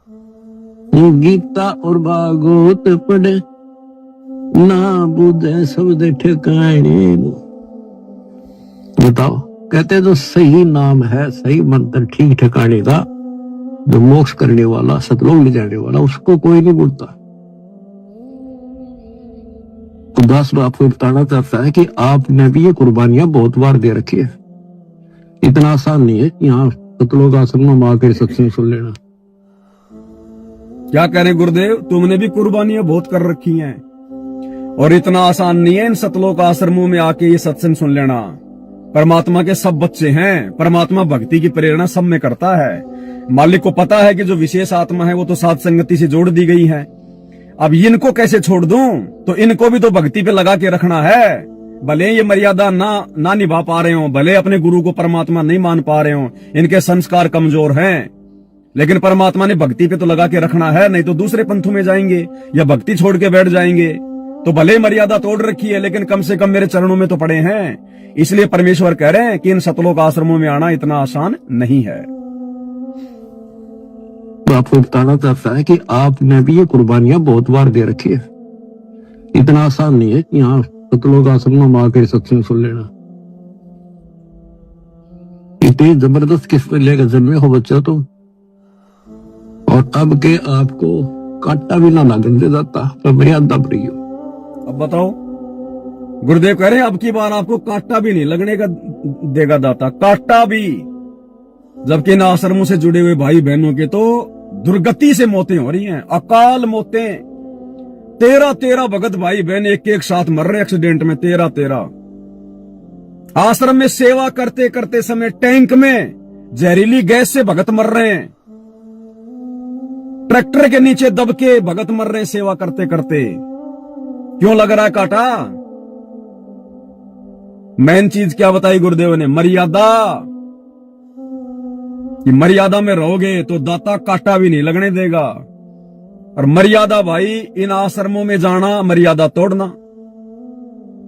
गीता और भागवत पढ़े ना बुझे शब्द ठिकाने। बताओ, कहते जो सही नाम है, सही मंत्र ठीक ठिकाने का, जो मोक्ष करने वाला, सतलोक ले जाने वाला, उसको कोई नहीं बोलता। तो दास आपको बताना चाहता है कि आपने भी ये कुर्बानियां बहुत बार दे रखी है। इतना आसान नहीं है कि यहाँ सतलोक आश्रम में आकर सत्संग सुन लेना। क्या कह रहे गुरुदेव, तुमने भी कुर्बानियां बहुत कर रखी हैं और इतना आसान नहीं है इन सतलोक आश्रमों में आके ये सत्संग सुन लेना। परमात्मा के सब बच्चे हैं, परमात्मा भक्ति की प्रेरणा सब में करता है। मालिक को पता है कि जो विशेष आत्मा है वो तो साध संगति से जोड़ दी गई है। अब इनको कैसे छोड़ दूं? तो इनको भी तो भक्ति पे लगा के रखना है। भले ये मर्यादा ना निभा पा रहे हो, भले अपने गुरु को परमात्मा नहीं मान पा रहे हो, इनके संस्कार कमजोर हैं, लेकिन परमात्मा ने भक्ति पे तो लगा के रखना है, नहीं तो दूसरे पंथों में जाएंगे या भक्ति छोड़ के बैठ जाएंगे। तो भले मर्यादा तोड़ रखी है, लेकिन कम से कम मेरे चरणों में तो पड़े हैं। इसलिए परमेश्वर कह रहे हैं कि इन सतलोक आश्रमों में आना इतना आसान नहीं है। तो आपको बताना चाहता है कि आपने भी ये कुर्बानियां बहुत बार दे रखी है। इतना आसान नहीं है कि यहाँ सतलोक आश्रम में आकर सत्संग सुन लेना। इतनी जबरदस्त किस्मत लेकर जन्मे हो बच्चा तो, और अब के आपको कांटा भी ना लगन दे जाता, तो मर्यादा पड़ी हो। अब बताओ, गुरुदेव कह रहे हैं अब की बार आपको कांटा भी नहीं लगने का देगा दाता, कांटा भी। जबकि इन आश्रमों से जुड़े हुए भाई बहनों के तो दुर्गति से मौतें हो रही हैं, अकाल मौतें। 13 भगत भाई बहन एक साथ मर रहे एक्सीडेंट में, 13। आश्रम में सेवा करते करते समय टैंक में जहरीली गैस से भगत मर रहे हैं, ट्रैक्टर के नीचे दब के भगत मर रहे हैं सेवा करते करते। क्यों लग रहा है कांटा? मेन चीज क्या बताई गुरुदेव ने? मर्यादा। कि मर्यादा में रहोगे तो दाता कांटा भी नहीं लगने देगा। और मर्यादा भाई, इन आश्रमों में जाना मर्यादा तोड़ना,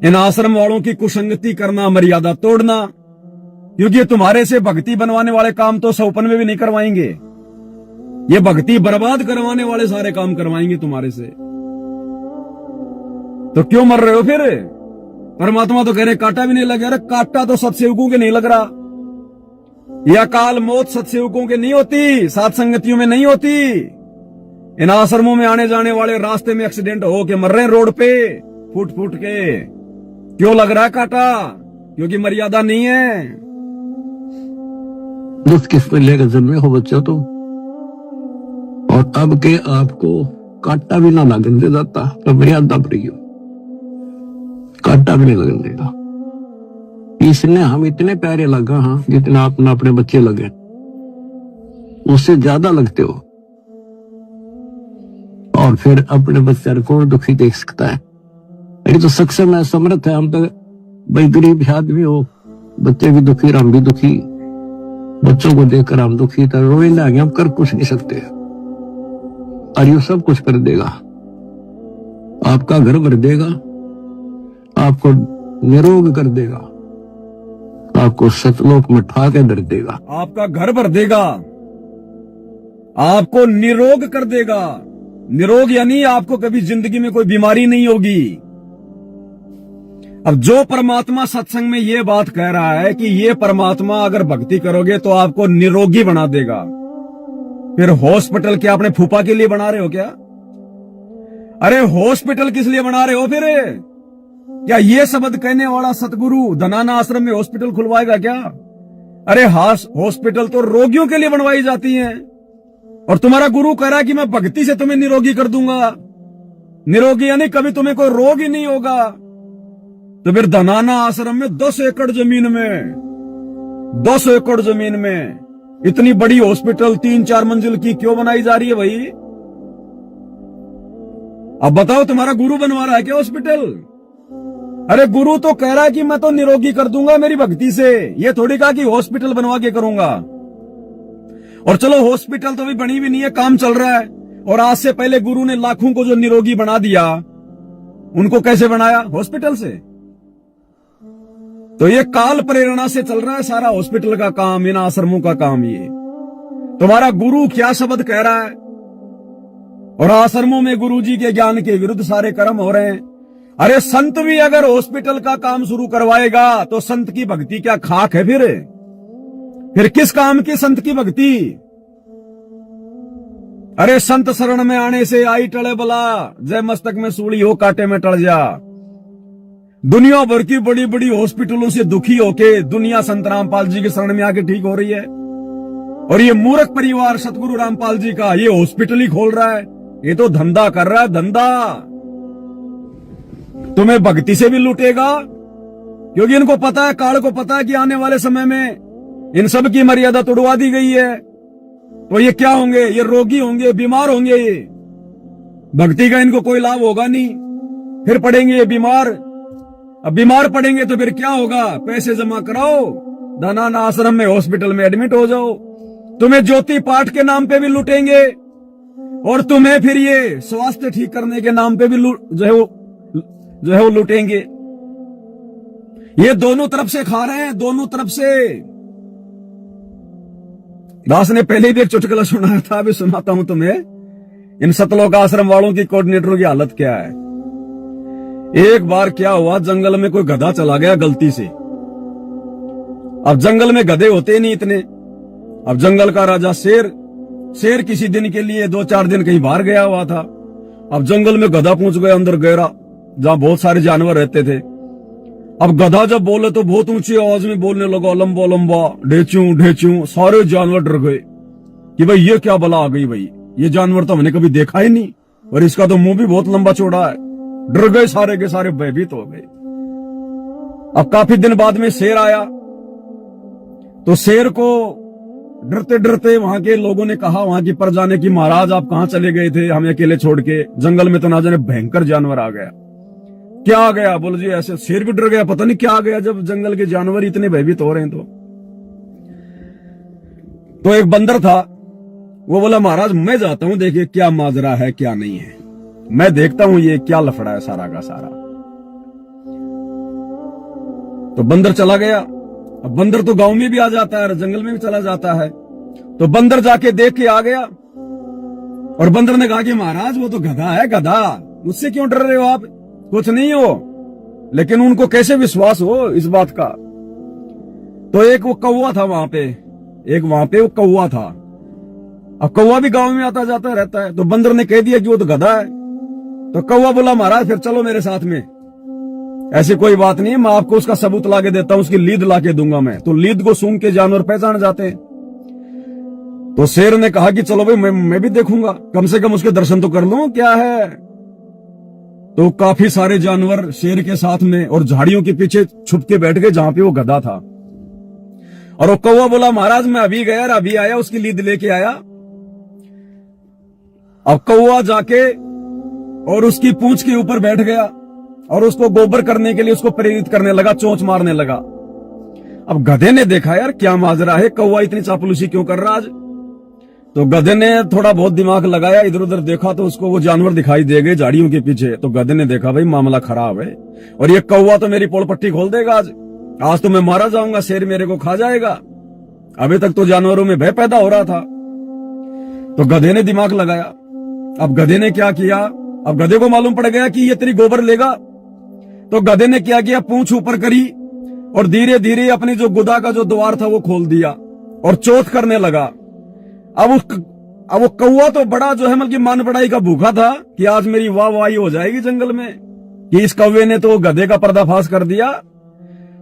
इन आश्रम वालों की कुसंगति करना मर्यादा तोड़ना, क्योंकि तुम्हारे से भक्ति बनवाने वाले काम तो सौपन में भी नहीं करवाएंगे। ये भक्ति बर्बाद करवाने वाले सारे काम करवाएंगे तुम्हारे से। तो क्यों मर रहे हो फिर? परमात्मा तो कह रहे कांटा भी नहीं लगे। अरे कांटा तो सत्सेवकों के नहीं लग रहा। यह अकाल मौत सत्सेवकों के नहीं होती, साध संगतियों में नहीं होती। इन आश्रमों में आने जाने वाले रास्ते में एक्सीडेंट हो के मर रहे हैं रोड पे, फूट फूट के। क्यों लग रहा है कांटा? क्योंकि मर्यादा नहीं है। दुष्ट किस्मत लेकर जन्मे हो बच्चा तो, और अब के आपको कांटा भी ना लगन दे जाता, तो मर्यादा पड़ी हो। कांटा भी नहीं लगन देगा। इसने हम इतने प्यारे लगा, हाँ, जितना अपना अपने बच्चे लगे, उससे ज्यादा लगते हो। और फिर अपने बच्चे को कौन दुखी देख सकता है? ये तो सक्षम है, समर्थ है। हम तो भाई गरीब आदमी हो, बच्चे भी दुखी, हम भी दुखी, बच्चों को देखकर हम दुखी, तो रोए लगे, हम कर कुछ नहीं सकते। और ये सब कुछ कर देगा, आपका घर भर देगा, आपको निरोग कर देगा, आपको सतलोक में ठा के धर देगा, आपका घर भर देगा, आपको निरोग कर देगा। निरोग यानी आपको कभी जिंदगी में कोई बीमारी नहीं होगी। अब जो परमात्मा सत्संग में ये बात कह रहा है कि ये परमात्मा अगर भक्ति करोगे तो आपको निरोगी बना देगा, फिर हॉस्पिटल क्या अपने फूफा के लिए बना रहे हो क्या? अरे हॉस्पिटल किस लिए बना रहे हो फिर? क्या ये शब्द कहने वाला सतगुरु धनाना आश्रम में हॉस्पिटल खुलवाएगा क्या? अरे हॉस्पिटल तो रोगियों के लिए बनवाई जाती हैं, और तुम्हारा गुरु कह रहा है कि मैं भक्ति से तुम्हें निरोगी कर दूंगा। निरोगी यानी कभी तुम्हें कोई रोग ही नहीं होगा। तो फिर धनाना आश्रम में 10 एकड़ जमीन में, 10 एकड़ जमीन में इतनी बड़ी हॉस्पिटल 3-4 मंजिल की क्यों बनाई जा रही है भाई? अब बताओ, तुम्हारा गुरु बनवा रहा है क्या हॉस्पिटल? अरे गुरु तो कह रहा है कि मैं तो निरोगी कर दूंगा मेरी भक्ति से, ये थोड़ी कहा कि हॉस्पिटल बनवा के करूंगा। और चलो हॉस्पिटल तो अभी बनी भी नहीं है, काम चल रहा है। और आज से पहले गुरु ने लाखों को जो निरोगी बना दिया, उनको कैसे बनाया? हॉस्पिटल से। तो ये काल प्रेरणा से चल रहा है सारा हॉस्पिटल का काम, इन आश्रमों का काम। ये तुम्हारा गुरु क्या शब्द कह रहा है और आश्रमों में गुरुजी के ज्ञान के विरुद्ध सारे कर्म हो रहे हैं। अरे संत भी अगर हॉस्पिटल का काम शुरू करवाएगा तो संत की भक्ति क्या खाक है? फिर किस काम की संत की भक्ति? अरे संत शरण में आने से आई टले बला, जय मस्तक में सूली हो कांटे में टल जा। दुनिया भर की बड़ी बड़ी हॉस्पिटलों से दुखी होके दुनिया संत रामपाल जी के शरण में आके ठीक हो रही है, और ये मूर्ख परिवार सतगुरु रामपाल जी का ये हॉस्पिटल ही खोल रहा है। ये तो धंधा कर रहा है, धंधा। तुम्हें भक्ति से भी लूटेगा, क्योंकि इनको पता है, काल को पता है कि आने वाले समय में इन सब की मर्यादा तोड़वा दी गई है। तो ये क्या होंगे? ये रोगी होंगे, बीमार होंगे। ये भक्ति का इनको कोई लाभ होगा नहीं। फिर पड़ेंगे ये बीमार। अब बीमार पड़ेंगे तो फिर क्या होगा? पैसे जमा कराओ, धनाना आश्रम में हॉस्पिटल में एडमिट हो जाओ। तुम्हें ज्योति पाठ के नाम पे भी लूटेंगे, और तुम्हें फिर ये स्वास्थ्य ठीक करने के नाम पे भी जो है वो लूटेंगे। ये दोनों तरफ से खा रहे हैं, दोनों तरफ से। दास ने पहले भी एक चुटकुला सुनाया था, अभी सुनाता हूं तुम्हें। इन सतलोक आश्रम वालों की कोऑर्डिनेटरों की हालत क्या है। एक बार क्या हुआ, जंगल में कोई गधा चला गया गलती से। अब जंगल में गधे होते नहीं इतने। अब जंगल का राजा शेर किसी दिन के लिए 2-4 दिन कहीं बाहर गया हुआ था। अब जंगल में गधा पहुंच गया अंदर गहरा, जहां बहुत सारे जानवर रहते थे। अब गधा जब बोले तो बहुत ऊंची आवाज में बोलने लगा, लंबा लंबा, ढेचू ढेचू। सारे जानवर डर गए कि भाई ये क्या बला आ गई, भाई ये जानवर तो हमने कभी देखा ही नहीं, और इसका तो मुंह भी बहुत लंबा चौड़ा है। डर गए सारे के सारे, भयभीत हो गए। अब काफी दिन बाद में शेर आया, तो शेर को डरते डरते वहां के लोगों ने कहा, वहां की प्रजा ने, कि महाराज आप कहां चले गए थे हमें अकेले छोड़ के? जंगल में तो ना जाने भयंकर जानवर आ गया। क्या आ गया? बोले जी ऐसे। शेर भी डर गया, पता नहीं क्या आ गया, जब जंगल के जानवर इतने भयभीत हो रहे हैं। तो एक बंदर था, वो बोला महाराज मैं जाता हूं, देखिए क्या माजरा है क्या नहीं है, मैं देखता हूं ये क्या लफड़ा है सारा का सारा। तो बंदर चला गया। अब बंदर तो गांव में भी आ जाता है, जंगल में भी चला जाता है। तो बंदर जाके देख के आ गया, और बंदर ने कहा कि महाराज वो तो गधा है, गधा, मुझसे क्यों डर रहे हो आप? कुछ नहीं हो। लेकिन उनको कैसे विश्वास हो इस बात का? तो एक वो कौवा था वहां पे, वो कौवा था। अब कौवा भी गांव में आता जाता रहता है। तो बंदर ने कह दिया कि वो तो गधा है। तो कौवा बोला महाराज फिर चलो मेरे साथ में। ऐसी कोई बात नहीं है, मैं आपको उसका सबूत लाके देता हूं, उसकी लीद लाके दूंगा मैं। तो लीद को सूंघ के जानवर पहचान जाते हैं। तो शेर ने कहा कि चलो भाई मैं भी देखूंगा, कम से कम उसके दर्शन तो कर लूं क्या है। तो काफी सारे जानवर शेर के साथ में और झाड़ियों के पीछे छुप के बैठ गए जहां पे वो गधा था। और वो कौवा बोला महाराज मैं अभी गया, अभी आया, उसकी लीद लेके आया। अब कौवा जाके और उसकी पूंछ के ऊपर बैठ गया और उसको गोबर करने के लिए उसको प्रेरित करने लगा, चोंच मारने लगा। अब गधे ने देखा यार क्या माजरा है, कौवा इतनी चापलूसी क्यों कर रहा आज। तो गधे ने थोड़ा बहुत दिमाग लगाया, इधर उधर देखा तो उसको वो जानवर दिखाई दे गए झाड़ियों के पीछे। तो गधे ने देखा भाई मामला खराब है, और ये कौवा तो मेरी पोल पट्टी खोल देगा आज तो मैं मारा जाऊंगा, शेर मेरे को खा जाएगा। अभी तक तो जानवरों में भय पैदा हो रहा था। तो गधे ने दिमाग लगाया। अब गधे ने क्या किया, अब गधे को मालूम पड़ गया कि ये तेरी गोबर लेगा। तो गधे ने क्या किया, पूंछ ऊपर करी और धीरे धीरे अपनी जो गुदा का जो द्वार था वो खोल दिया और चौथ करने लगा। अब वो कौवा तो बड़ा जो है मतलब मान बढ़ाई का भूखा था कि आज मेरी वाहवाही हो जाएगी जंगल में, कि इस कौवे ने तो गधे का पर्दाफाश कर दिया।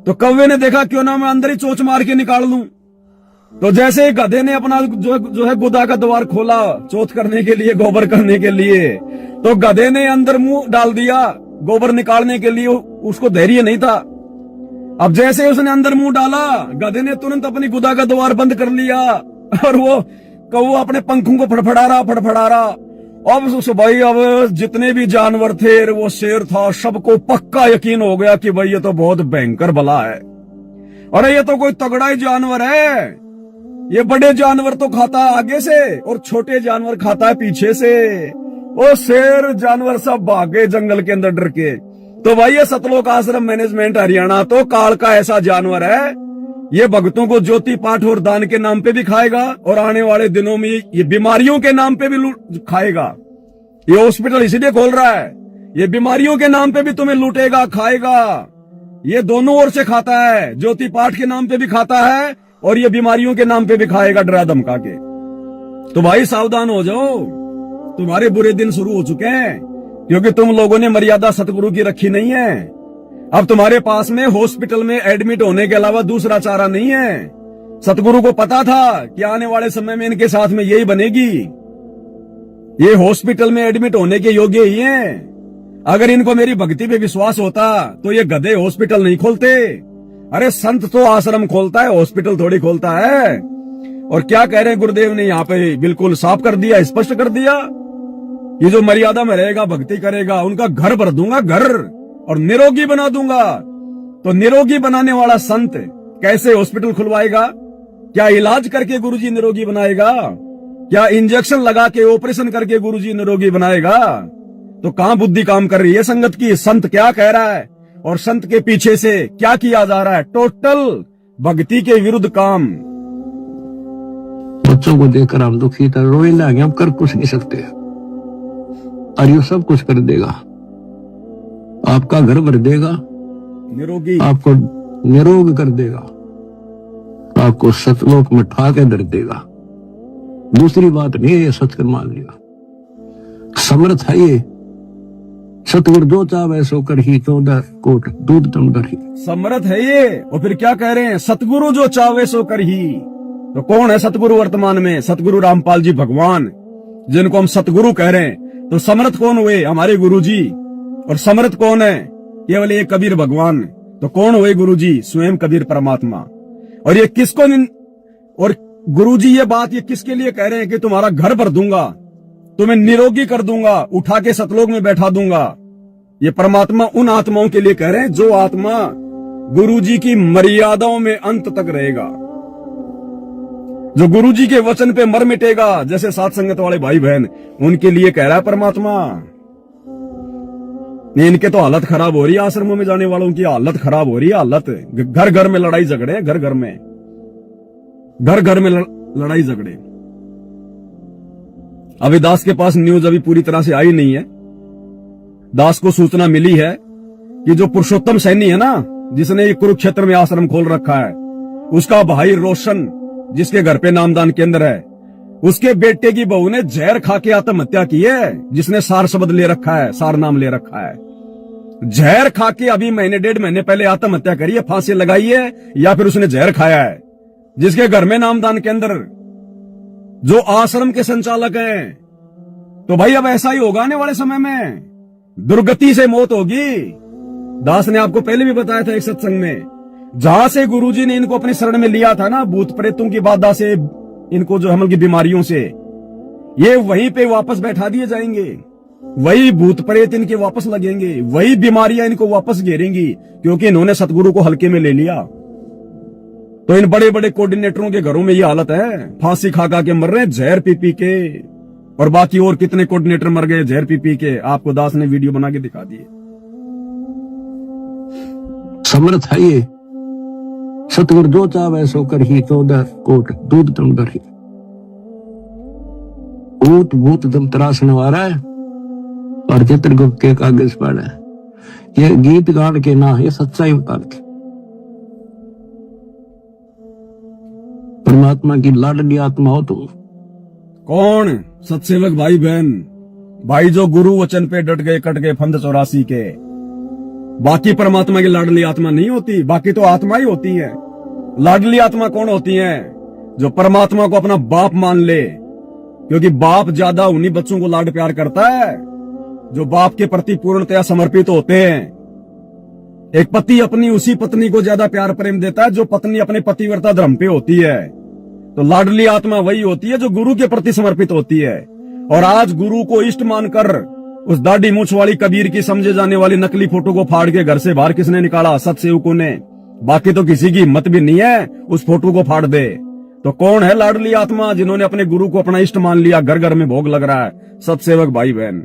तो कौवे ने देखा क्यों ना मैं अंदर ही चोंच मार के निकाल लूं। तो जैसे ही गधे ने अपना जो है गुदा का द्वार खोला चौथ करने के लिए, गोबर करने के लिए, तो गधे ने अंदर मुंह डाल दिया गोबर निकालने के लिए। उसको धैर्य नहीं था। अब जैसे उसने अंदर मुंह डाला, गधे ने तुरंत अपनी गुदा का द्वार बंद कर लिया और वो कौवा अपने पंखों को फड़फड़ा रहा। अब भाई अब जितने भी जानवर थे, वो शेर था, सबको पक्का यकीन हो गया कि भाई ये तो बहुत भयंकर बला है। अरे ये तो कोई तगड़ा ही जानवर है, ये बड़े जानवर तो खाता है आगे से और छोटे जानवर खाता है पीछे से। वो शेर जानवर सब भागे जंगल के अंदर डर के। तो भाई ये सतलोक आश्रम मैनेजमेंट हरियाणा तो काल का ऐसा जानवर है, ये भक्तों को ज्योति पाठ और दान के नाम पे भी खाएगा और आने वाले दिनों में ये बीमारियों के नाम पे भी खाएगा। ये हॉस्पिटल इसीलिए खोल रहा है, ये बीमारियों के नाम पे भी तुम्हें लूटेगा, खाएगा। ये दोनों ओर से खाता है, ज्योति पाठ के नाम पे भी खाता है और ये बीमारियों के नाम पे भी खाएगा डरा धमका के। तो भाई सावधान हो जाओ, तुम्हारे बुरे दिन शुरू हो चुके हैं, क्योंकि तुम लोगों ने मर्यादा सतगुरु की रखी नहीं है। अब तुम्हारे पास में हॉस्पिटल में एडमिट होने के अलावा दूसरा चारा नहीं है। सतगुरु को पता था कि आने वाले समय में इनके साथ में यही बनेगी, ये हॉस्पिटल में एडमिट होने के योग्य ही हैं। अगर इनको मेरी भक्ति पे विश्वास होता तो ये गधे हॉस्पिटल नहीं खोलते। अरे संत तो आश्रम खोलता है, हॉस्पिटल थोड़ी खोलता है। और क्या कह रहे हैं गुरुदेव ने यहाँ पे बिल्कुल साफ कर दिया, स्पष्ट कर दिया, ये जो मर्यादा में रहेगा, भक्ति करेगा, उनका घर भर दूंगा, घर, और निरोगी बना दूंगा। तो निरोगी बनाने वाला संत कैसे हॉस्पिटल खुलवाएगा? क्या इलाज करके गुरुजी निरोगी बनाएगा? क्या इंजेक्शन लगा के ऑपरेशन करके गुरुजी निरोगी बनाएगा? तो कहां बुद्धि काम कर रही है संगत की? संत क्या कह रहा है और संत के पीछे से क्या किया जा रहा है? टोटल भक्ति के विरुद्ध काम। बच्चों को देखकर हम दुखी था, रोए लगे, हम कर कुछ नहीं सकते, और ये सब कुछ कर देगा, आपका घर भर देगा, निरोगी, आपको निरोग कर देगा, आपको सतलोक में ठा के धर देगा। दूसरी बात नहीं है, ये सत्य मान लिया। समर्थ है ये, सतगुरु जो चाहे सो कर ही, 14 कोट दूध तुम ही। समर्थ है ये, और फिर क्या कह रहे हैं? सतगुरु जो चाहे सो कर ही। तो कौन है सतगुरु वर्तमान में? सतगुरु रामपाल जी भगवान, जिनको हम सतगुरु कह रहे हैं। तो समर्थ कौन हुए? हमारे गुरुजी। और समर्थ कौन है? केवल ये कबीर भगवान। तो कौन हुए गुरुजी? स्वयं कबीर परमात्मा। और ये किसको और गुरुजी ये बात ये किसके लिए कह रहे हैं कि तुम्हारा घर भर दूंगा, तुम्हें निरोगी कर दूंगा, उठा के सतलोक में बैठा दूंगा। ये परमात्मा उन आत्माओं के लिए कह रहे हैं जो आत्मा गुरुजी की मर्यादाओं में अंत तक रहेगा, जो गुरुजी के वचन पे मर मिटेगा, जैसे साथ संगत वाले भाई बहन, उनके लिए कह रहा है परमात्मा। इनके तो हालत खराब हो रही है, आश्रमों में जाने वालों की हालत खराब हो रही है। हालत, घर घर में लड़ाई झगड़े, घर घर में लड़ाई झगड़े। अभी दास के पास न्यूज अभी पूरी तरह से आई नहीं है। दास को सूचना मिली है कि जो पुरुषोत्तम सैनी है ना, जिसने ये कुरुक्षेत्र में आश्रम खोल रखा है, उसका भाई रोशन, जिसके घर पे नामदान केंद्र है, उसके बेटे की बहू ने जहर खा के आत्महत्या की है, जिसने सार शब्द ले रखा है, सार नाम ले रखा है। जहर खा के अभी महीने 1.5 महीने पहले आत्महत्या करी है, फांसी लगाई है, या फिर उसने जहर खाया है। जिसके घर में नामदान केंद्र, जो आश्रम के संचालक हैं। तो भाई अब ऐसा ही होगा आने वाले समय में, दुर्गति से मौत होगी। दास ने आपको पहले भी बताया था एक सत्संग में, जहां से गुरुजी ने इनको अपनी शरण में लिया था ना, भूत प्रेतों की बाधा से, इनको जो हमल की बीमारियों से, ये वहीं पे वापस बैठा दिए जाएंगे। वही भूत प्रेत इनके वापस लगेंगे, वही बीमारियां इनको वापस घेरेंगी, क्योंकि इन्होंने सतगुरु को हल्के में ले लिया। तो इन बड़े बड़े कोऑर्डिनेटरों के घरों में ये हालत है, फांसी खा खा के मर रहे हैं, जहर पी पी के। और बाकी और कितने कोऑर्डिनेटर मर गए जहर पी पी के, आपको दास ने वीडियो बना के दिखा दिए। समर्थ है ये, सतगुरु जो चाहे सो कर ही, 14 कोट दूध तुम ही। ऊट भूत दम तरासने वाला है और चित्रगुप्त के कागज पर है। ये गीत गान के ना, ये सच्चाई उतार के परमात्मा की लाडली आत्मा हो तुम। कौन? सत्सेवक भाई बहन, भाई जो गुरु वचन पे डट गए, कट गए फंद 84 के। बाकी परमात्मा की लाडली आत्मा नहीं होती, बाकी तो आत्मा ही होती है। लाडली आत्मा कौन होती है? जो परमात्मा को अपना बाप मान ले, क्योंकि बाप ज्यादा उन्हीं बच्चों को लाड प्यार करता है जो बाप के प्रति पूर्णतया समर्पित होते हैं। एक पति अपनी उसी पत्नी को ज्यादा प्यार प्रेम देता है जो पत्नी अपने पतिव्रता धर्म पे होती है। तो लाडली आत्मा वही होती है जो गुरु के प्रति समर्पित होती है। और आज गुरु को इष्ट मानकर उस दाढ़ी मूछ वाली कबीर की समझे जाने वाली नकली फोटो को फाड़ के घर से बाहर किसने निकाला? सतसेवकों ने। बाकी तो किसी की हिम्मत भी नहीं है उस फोटो को फाड़ दे। तो कौन है लाडली आत्मा जिन्होंने अपने गुरु को अपना इष्ट मान लिया? घर घर में भोग लग रहा है। सतसेवक भाई बहन,